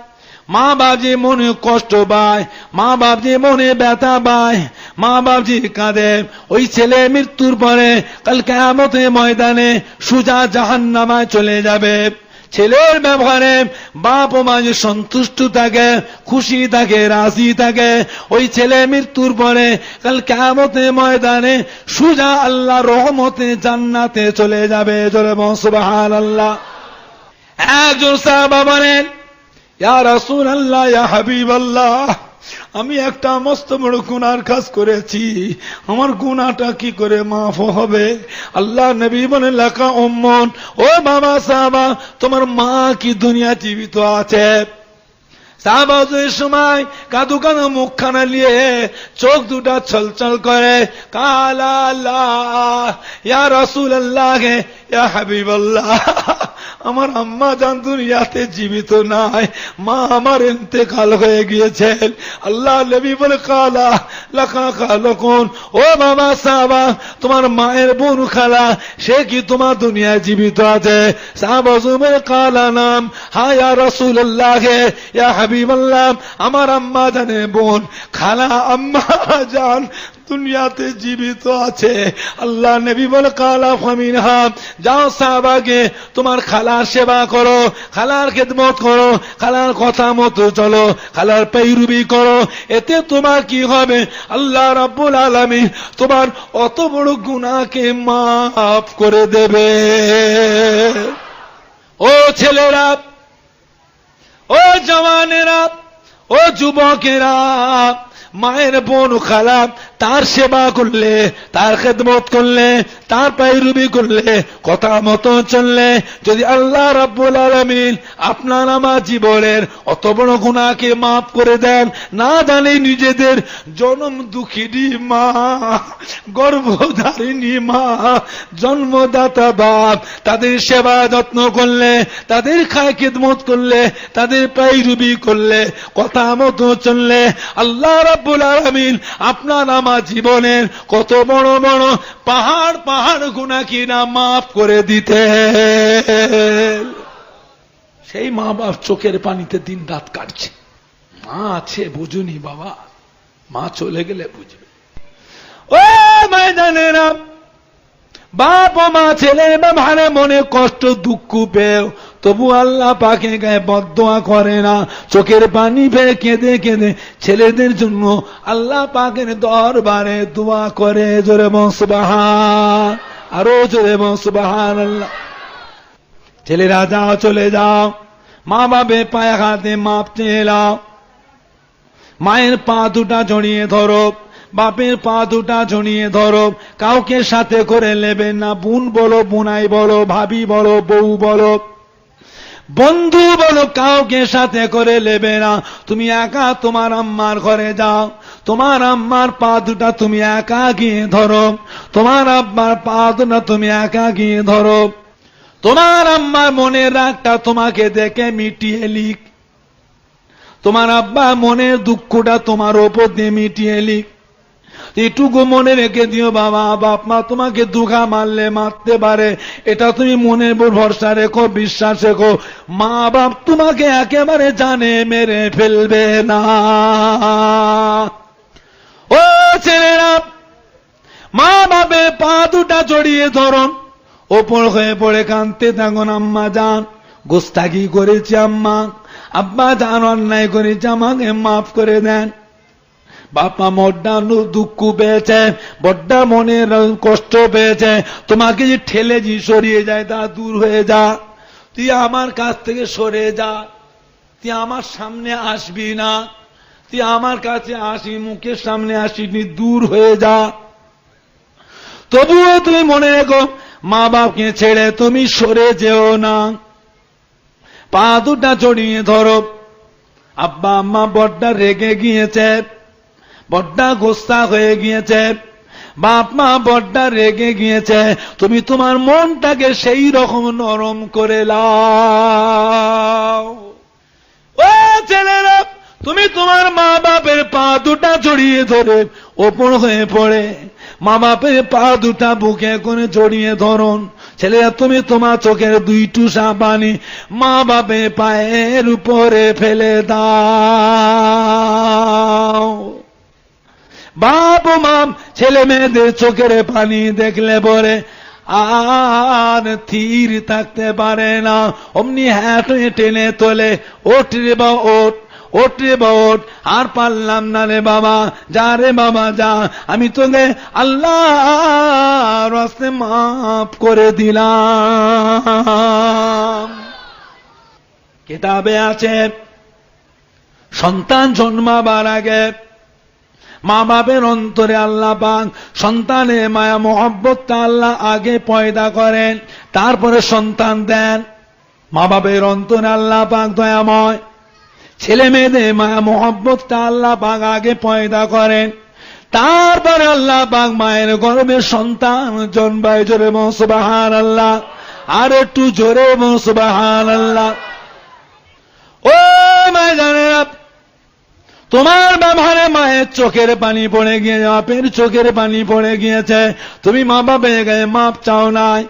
মা বাপ যে মনে কষ্ট পায়, মা বাপ যে মনে ব্যথা পায়, মা বাপ যে কাঁদে, ওই ছেলে মৃত্যুর পরে কাল কিয়ামতের ময়দানে সোজা জাহান্নামায় চলে যাবে। ছেলের ব্যবহারে বাপ ও মা যে সন্তুষ্ট থাকে, খুশি থাকে, রাজি থাকে, ওই ছেলে মৃত্যুর পরে কাল কিয়ামতের ময়দানে সোজা আল্লাহর রহমতে জান্নাতে চলে যাবে। জোরে বল সুবহানাল্লাহ। একজন সাহাবা বলেন, ইয়া রাসূলুল্লাহ, ইয়া হাবিবাল্লাহ, আমি একটা মস্ত বড় গুনার কাজ করেছি, আমার গুনাহটা কি করে মাফ হবে? আল্লাহ নবী বলেন লাকা উম্মুন, ও বাবা সাহাবা, তোমার মা কি দুনিয়া জীবিত আছে? সাহাবা ওই সময় কাদু কাদু মুখখানা নিয়ে চোখ দুটা ছলছল করে কালা আল্লাহ, ইয়া রাসূলুল্লাহ, ইয়া হাবিবাল্লাহ, আমার আম্মা জান দুনিয়াতে জীবিত নাই, মা আমার ইন্তেকাল হয়ে গিয়েছেন। আল্লাহ নবী বলে কালা লাকা খালাকুন, ও বাবা সাহাবা, তোমার মায়ের বোন খালা সে কি তোমার দুনিয়ায় জীবিত আছে? সাহাবা বলে কালা নাম, হ্যাঁ ইয়া রাসূলুল্লাহ, ইয়া হাবিবাল্লাহ, আমার আম্মা জানের বোন খালা আম্মা জান দুনিয়াতে জীবিত আছে। আল্লাহ নবী বলে কালা ফামিনহা, যাও সাহাবাকে তোমার খালার সেবা করো, খালার খেদমত করো, খালার কথা মতো চলো, খালার पैरवी করো। এতে তোমার কি হবে? আল্লাহ রাব্বুল আলামিন তোমার অত বড় গুনাহকে মাফ করে দেবে। ও ছেলেরা, ও জওয়ানেরা, ও যুবকেরা, মায়ের বোন খালা তার সেবা করলে, তার খেদমত করলে, তার पैरवी করলে, কথা মতো চললে, যদি আল্লাহ রাব্বুল আলামিন আপনার আমার জীবনের অত বড় গুনাহকে মাফ করে দেন, না জানি নিজেদের জন্ম দুঃখিনী মা, গর্ভধারিণী মা, জন্মদাতা বাপ, তাদের সেবা যত্ন করলে, তাদের খায় খেদমত করলে, তাদের पैरवी করলে, কথা মতো চললে, আল্লাহ রাব্বুল আলামিন আপনার আমার জীবনের কত বড় বড় পাহাড় পাহাড় গুনাহ কিনা মাফ করে দিতে। সেই মা বাপ চোখের পানিতে দিন রাত কাটছে। মা আছে বুঝুনি বাবা, মা চলে গেলে বুঝবে। ও ময়দানেরা, বাপ ও মা ছেলের ব্যবহারে মনে কষ্ট দুঃখ পেও, তবু আল্লাহ পাকের গায়ে বদদোয়া করে না, চোখের পানি ফেলে কেঁদে কেঁদে ছেলেদের জন্য আল্লাহ পাকের দরবারে দোয়া করে। জোরে বল সুবহান, আরো জোরে বল সুবহানাল্লাহ। ছেলেরা যাও, চলে যাও, মা বাপের পায়ে হাতে মাপ চেয়ে নাও, মায়ের পা দুটা জড়িয়ে ধরো, বাপের পা দুটা জড়িয়ে ধরো, কাউকে সাথে করে নেবে না, বোন বলো, বোনাই বলো, ভাবি বলো, বউ বলো, বন্ধু বলো, কাউকে সাথে করে নেবে না। তুমি একা তোমার আম্মার ঘরে যাও, তোমার আম্মার পা দুটা তুমি একা গিয়ে ধরো, তোমার আব্বার পা দুটা তুমি একা গিয়ে ধরো, তোমার আম্মার মনের রাগটা তোমাকে দেখে মিটিয়ে লিখ, তোমার আব্বা মনের দুঃখটা তোমার ওপর দিয়ে মিটিয়ে লিখ। এটুকু মনে রেখে দিও বাবা, বাপ মা তোমাকে দুঘা মারলে মারতে পারে, এটা তুমি মনের উপর ভরসা রেখো, বিশ্বাস রেখো, মা বাপ তোমাকে একেবারে জানে মেরে ফেলবে না। ও ছেলেরা, মা বাপের পা দুটা জড়িয়ে ধরুন, ওপর হয়ে পড়ে কাঁদতে থাকুন। আম্মা জান, গোস্তাকি করেছি আম্মা, আব্বা জান অন্যায় করেছি, আমাকে মাফ করে দেন। বাপা বড্ডা দুঃখ পেয়েছে, বড্ডা মনের কষ্ট পেয়েছে, তোমাকে যে ঠেলে যে সরিয়ে যায় তা দূর হয়ে যা, তুই আমার কাছ থেকে সরে যা, তুই আমার সামনে আসবি না, তুই আমার কাছে আসি, মুখের সামনে আসিনি, দূর হয়ে যা। তবুও তুমি মনে রেখো, মা বাপকে ছেড়ে তুমি সরে যেও না। পা দুটা জড়িয়ে ধরো। আব্বা আম্মা বড্ডা রেগে গিয়েছে, বড্ডা গোস্তা হয়ে গিয়েছে, বাপ মা বড্ডা রেগে গিয়েছে, তুমি তোমার মনটাকে সেই রকম নরম করে লাও। ও ছেলেরা, তুমি তোমার মা বাপের পা দুটা জড়িয়ে ধরে ওপর হয়ে পড়ে মা বাপের পা দুটা বুকে করে জড়িয়ে ধরুন। ছেলেরা, তুমি তোমার চোখের দুই টুসা পানি মা বাপের পায়ের উপরে ফেলে দাও। বাপ মা ছেলে মেয়েদের চোখের পানি দেখলে পরে আর স্থির থাকতে পারে না, অমনি হ্যাট টেনে তোলে, ওঠ রে বা ওঠ, ওঠ রে বা ওঠ, আর পারলাম না রে বাবা, যা রে বাবা যা, আমি তোকে আল্লাহর রাস্তে মাফ করে দিলাম। কিতাবে আছে, সন্তান জন্মাবার আগে মা বাপের অন্তরে আল্লাহ পাক সন্তানের মায়া মোহব্বতটা আল্লাহ আগে পয়দা করেন, তারপরে সন্তান দেন। মা বাপের অন্তরে আল্লাহ পাক দয়াময়, ছেলে মেয়েদের মায়া মোহব্বতটা আল্লাহ পাক আগে পয়দা করেন, তারপরে আল্লাহ পাক মায়ের গর্ভে সন্তান জন্মায়। জোরে বল সুবহানাল্লাহ, আর একটু জোরে বল সুবহানাল্লাহ। ও মায়ের জানেরা, তোমার ব্যবহারে মায়ের চোখের পানি পড়ে গিয়ে, বাপের চোখের পানি পড়ে গিয়েছে, তুমি মা বাপের গায়ে মাপ চাও নাই,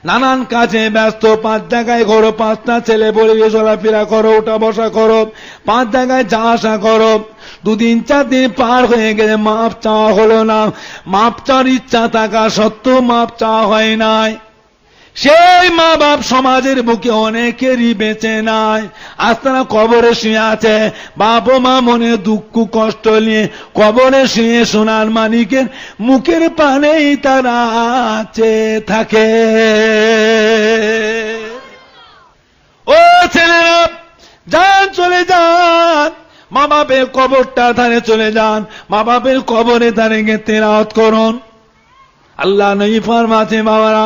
নানান কাজে ব্যস্ত, 5 জায়গায় ঘোরো, 5টা ছেলে বলে চলাফেরা করো, ওটা বসা করো, 5 জায়গায় যা আসা করো, 2 দিন 4 দিন পার হয়ে গেলে মাপ চাওয়া হলো না, মাপ চাওয়ার ইচ্ছা থাকা সত্ত্বেও মাপ চাওয়া হয় নাই। সেই মা বাপ সমাজের বুকে অনেকেরই বেঁচে নাই, আজ তারা কবরে শুয়ে আছে। বাপ ও মা মনে দুঃখ কষ্ট নিয়ে কবরে শুয়ে সোনার মানিকের মুখের পানেই তারা চেয়ে থাকে। ও ছেলেরা, যান চলে যান, মা বাপের কবরটা ধারে চলে যান, মা বাপের কবরে ধারে গিয়ে তেলাওয়াত করুন। আল্লাহ নবী ফরমাতে, বাবারা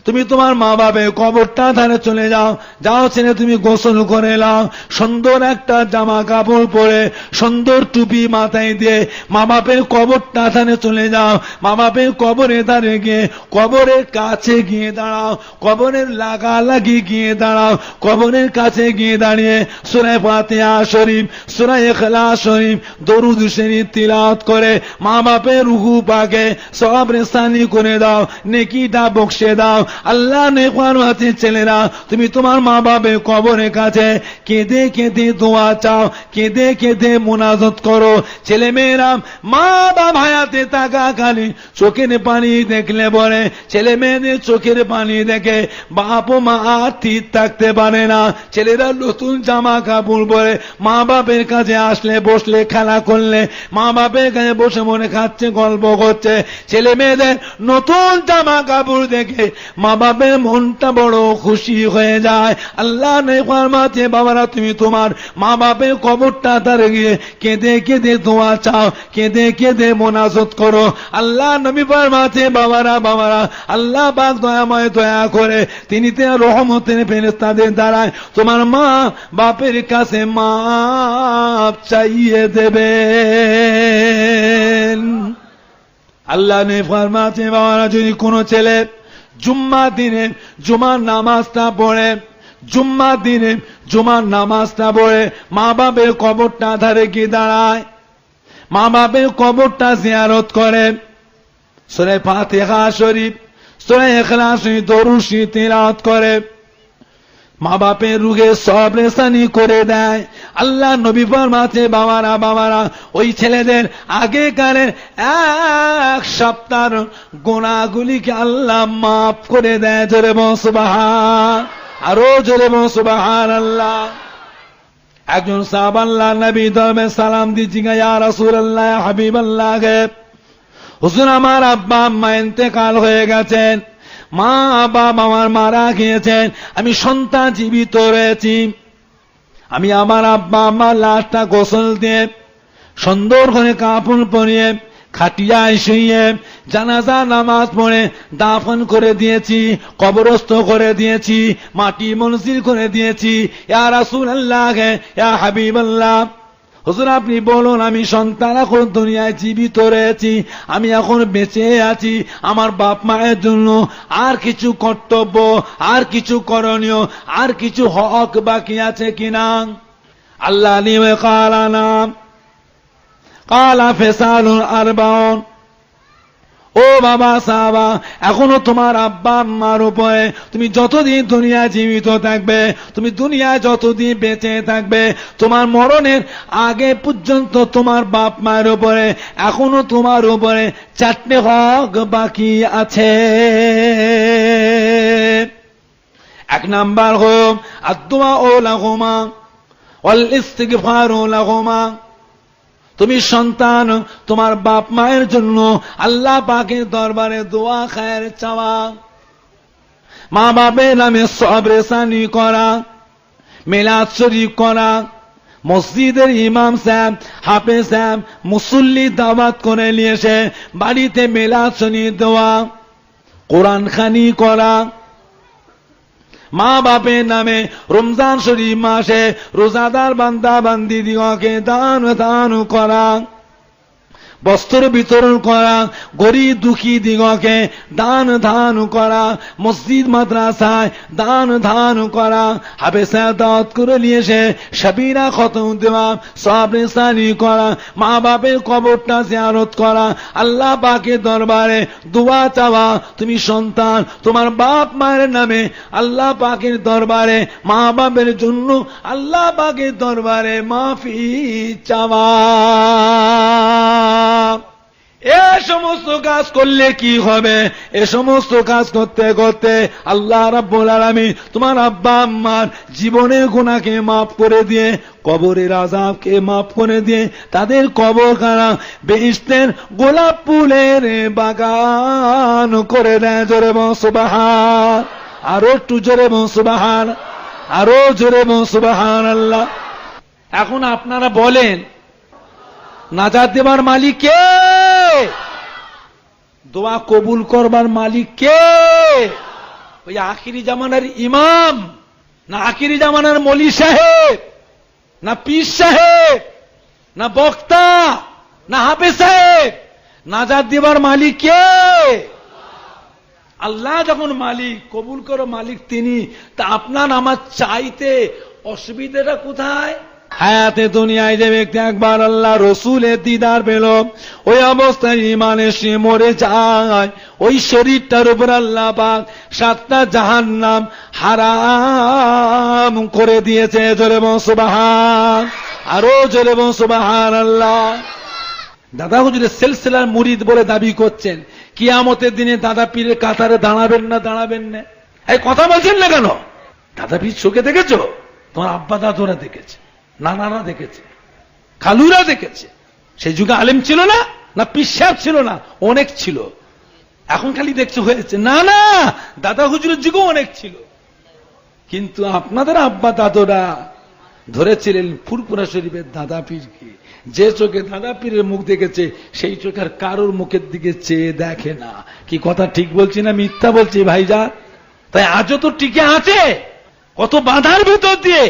তুমি তোমার মা বাপের কবরটা ধারে চলে যাও, যাও ছেলে তুমি গোসল করে নাও, সুন্দর একটা জামা কাপড় পরে, সুন্দর টুপি মাথায় দিয়ে মা বাপের কবরটা ধারে চলে যাও। মা বাপের কবরে ধারে গিয়ে কবরের কাছে গিয়ে দাঁড়াও, কবরের লাগালাগি গিয়ে দাঁড়াও, কবরের কাছে গিয়ে দাঁড়িয়ে সূরা ফাতিহা শরীফ, সূরা ইখলাস শরীফ, দরুদ শরীফ তিলাওয়াত করে মা বাপের রুহু পাকে সওয়াব রেসানি করে দাও, নেকিটা বকশে দাও। আল্লাহ নেকওয়ার ছেলেরা, তুমি তোমার মা বাপের কবরের কাছে কেঁদে কেঁদে দোয়া চাও, কেঁদে কেঁদে মুনাজাত করো। ছেলে মেয়েরা মা বাপ হায়াতে থাকাকালে চোখের পানি দেখলে বলে, ছেলে মেয়েদের চোখের পানি দেখে বাপ ও মা আর স্থির থাকতে পারে না। ছেলেরা নতুন জামা কাপড় পরে মা বাপের কাছে আসলে, বসলে, খেলা করলে মা বাপের কাছে বসে মনে খাচ্ছে, গল্প করছে। ছেলে মেয়েদের নতুন জামা কাপড় দেখে মা বাপের মনটা বড় খুশি হয়ে যায়। আল্লাহ নেই ফরমাতে, বাবারা তুমি তোমার মা বাপের কবরটা ধারে গিয়ে কেঁদে কেঁদে দোয়া চাও, কেঁদে কেঁদে মোনাজাত করো। আল্লাহ নবী ফরমাতে, বাবারা বাবারা আল্লাহ পাক দয়াময়, দয়া করে তিনি রহমতের ফেরেশতাদের দ্বারায় তোমার মা বাপের কাছে মাপ চাইয়ে দেবেন। আল্লাহ নেই ফরমাতে, বাবারা যদি কোনো ছেলে জুম্মা দিনে জুমার নামাজটা পড়ে, জুম্মা দিনে জুমার নামাজটা পড়ে মা বাপের কবরটা ধারে গিয়ে দাঁড়ায়, মা বাপের কবরটা জিয়ারত করে, সূরা ফাতিহা শরীফ, সূরা ইখলাস শরীফ, দরুদ শরীফ তিলাওয়াত করে, মা বাপের রুগে সব রেসানি করে দেয়। আল্লাহ নবী ফরমাতে বাবারা ওই ছেলেদের আগেকারের এক সপ্তাহ গুনাহগুলিকে আল্লাহ মাফ করে দেয়। জোরে বল সুবহান, আরো জোরে বল সুবহানাল্লাহ। একজন সাহাবা আল্লাহ নবী দরবে সালাম দিচ্ছি, ইয়া রাসূলুল্লাহ, ইয়া হাবিবাল্লাহ, হুজুর আমার আব্বা আম্মা ইন্তেকাল হয়ে গেছেন, মা বাবা আমার মারা গিয়েছেন, আমি সন্তান জীবিত রয়েছি, আমি আমার আব্বা আম্মার লাশটা গোসল দিয়ে সুন্দর করে কাপড় পরিয়ে খাটিয়ায় শুইয়ে জানাজা নামাজ পড়ে দাফন করে দিয়েছি, কবরস্থ করে দিয়েছি, মাটি মনজিল করে দিয়েছি। ইয়া রাসূলুল্লাহ, ইয়া হাবিবাল্লাহ, হুজুর আপনি বলুন, আমি সন্তান এখন দুনিয়ায় জীবিত রয়েছি, আমি এখন বেঁচে আছি, আমার বাপ মায়ের জন্য আর কিছু কর্তব্য, আর কিছু করণীয়, আর কিছু হক বাকি আছে কিনা? আল্লাহ নিয়ে কালা নাম কালা ফেসালুন আরবাউন। ও বাবা সাহাবা, এখনো তোমার আব্বা আম্মার উপরে তুমি যতদিন দুনিয়ায় জীবিত থাকবে, তুমি দুনিয়ায় যতদিন বেঁচে থাকবে, তোমার মরণের আগে পর্যন্ত তোমার বাপ মায়ের উপরে এখনো তোমার উপরে 4টে হক বাকি আছে। 1 নাম্বার হক আদ-দুআ লাহুমা ওয়াল ইস্তিগফার লাহুমা। তুমি সন্তান তোমার বাপ মায়ের জন্য আল্লাহ পাকের দরবারে দোয়া খায়ের চাওয়া, মা বাপের নামে সবরেসানি করা, মিলাদ শরীফ করা, মসজিদের ইমাম সাহেব, হাফেজ সাহেব, মুসল্লি দাওয়াত করে নিয়ে এসে বাড়িতে মিলাদ শরীফ দেওয়া, কোরআন খানি করা, মা বাপের নামে রমজান শরীফ মাসে রোজাদার বান্দা বান্দি দিগকে দান করা, বস্ত্র বিতরণ করা, গরিব দুঃখী দিগকে দান করা, মসজিদ মাদ্রাসায় দান করা, হাফেজ দাওয়াত করে নিয়ে এসে সাবিরা খতম দেওয়া, সব রেসানি করা, মা বাপের কবরটা জিয়ারত করা, আল্লাহ পাকের দরবারে দোয়া চাওয়া। তুমি সন্তান তোমার বাপ মায়ের নামে আল্লাহ পাকের দরবারে মা বাপের জন্য আল্লাহ পাকের দরবারে মাফি চাওয়া। এ সমস্ত কাজ করলে কি হবে? এ সমস্ত কাজ করতে করতে আল্লাহ রাব্বুল আলামিন তোমার আব্বা আম্মার জীবনের গুনাহকে মাফ করে দিয়ে, কবরের আযাবকে মাফ করে দিয়ে তাদের কবরখানা বেহেশতের গোলাপ ফুলের বাগান করে দেয়। জোরে বল সুবহান, আরো একটু জোরে বল সুবহান, আরো জোরে বল সুবহানাল্লাহ। এখন আপনারা বলেন, নাজাত দেবার মালিক কে? দোয়া কবুল করবার মালিক কে? ওই আখিরি জামানার ইমাম, না আখিরি জামানার মলি সাহেব, না পীর সাহেব, না বক্তা, না হাফেজ সাহেব? নাজাত দেবার মালিক কে? আল্লাহ যখন মালিক, কবুল করো মালিক তিনি, তা আপনার আমার চাইতে অসুবিধাটা কোথায়? হায়াতে দুনিয়ায় যে ব্যক্তি একবার আল্লাহ রসুলের দিদার পেল, ওই অবস্থায় ঈমানে সে মরে যায়, ওই শরীরটার উপর আল্লাহ পাক 7টা জাহান্নাম হারাম করে দিয়েছে। জোরে বল সুবহান, আরো জোরে বল সুবহানাল্লাহ। দাদা হুজুরের সিলসিলার মুরিদ বলে দাবি করছেন, কিয়ামতের দিনে দাদা পীরের কাতারে দাঁড়াবেন না? দাঁড়াবেন না? এই কথা বলছেন না কেন? দাদা পীর চোখে দেখেছো? তোমার আব্বা দাদুরা দেখেছে, নানারা দেখেছে, খালুরা দেখেছে। সেই যুগে আলেম ছিল না? না পীর সাহেব ছিল না? অনেক ছিল। এখন খালি দেখছো হয়েছে? না না, দাদা হুজুরের যুগেও অনেক ছিল। কিন্তু আপনাদের আব্বা দাদুরা ধরেছিলেন ফুরফুরা শরীফের দাদা পীরকে। যে চোখে দাদা পীরের মুখ দেখেছে সেই চোখে আর কারোর মুখের দিকে চেয়ে দেখে না। কি কথা ঠিক বলছি না মিথ্যা বলছি ভাইজান? তাই আজও তো টিকে আছে, কত বাধার ভিতর দিয়ে,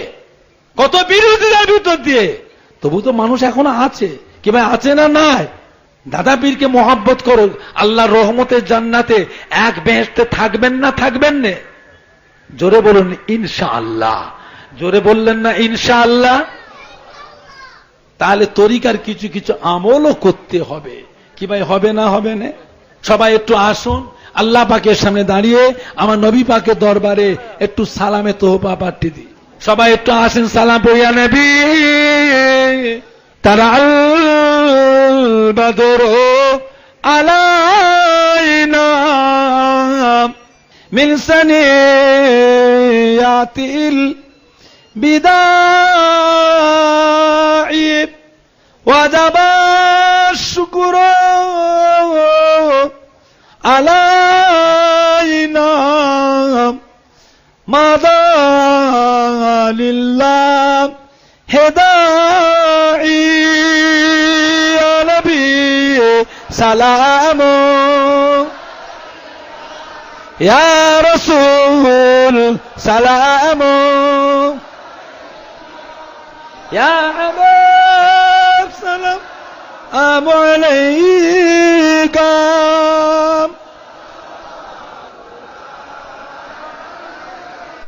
কত বিরোধিতার ভিতর দিয়ে, তবু তো মানুষ এখনো আছে। কি ভাই আছে না নাই? দাদা পীরকে মহব্বত করো, আল্লাহর রহমতের জান্নাতে এক বেহেশতে থাকবেন না? থাকবেন না? জোরে বলুন ইনশাআল্লাহ। জোরে বললেন না ইনশাআল্লাহ? তাহলে তরিকার কিছু কিছু আমলও করতে হবে। কি ভাই হবে না? হবে না? সবাই একটু আসুন, আল্লাহ পাকের সামনে দাঁড়িয়ে আমার নবী পাকের দরবারে একটু সালামে তোহফা পাঠিয়ে দিই। সবাই একটু আসেন, সালাম পড়িয়া নবী। তারা আল বাদর আলাইনা মিন সানিয়াতিল বিদাই ওয়াজাবা শুকরু আলাইনা মাযা লিল্লাহ হেদাই ইয়া নবী সালাম ইয়া রাসূল সালাম ইয়া হাবিব সালাম আলাইহি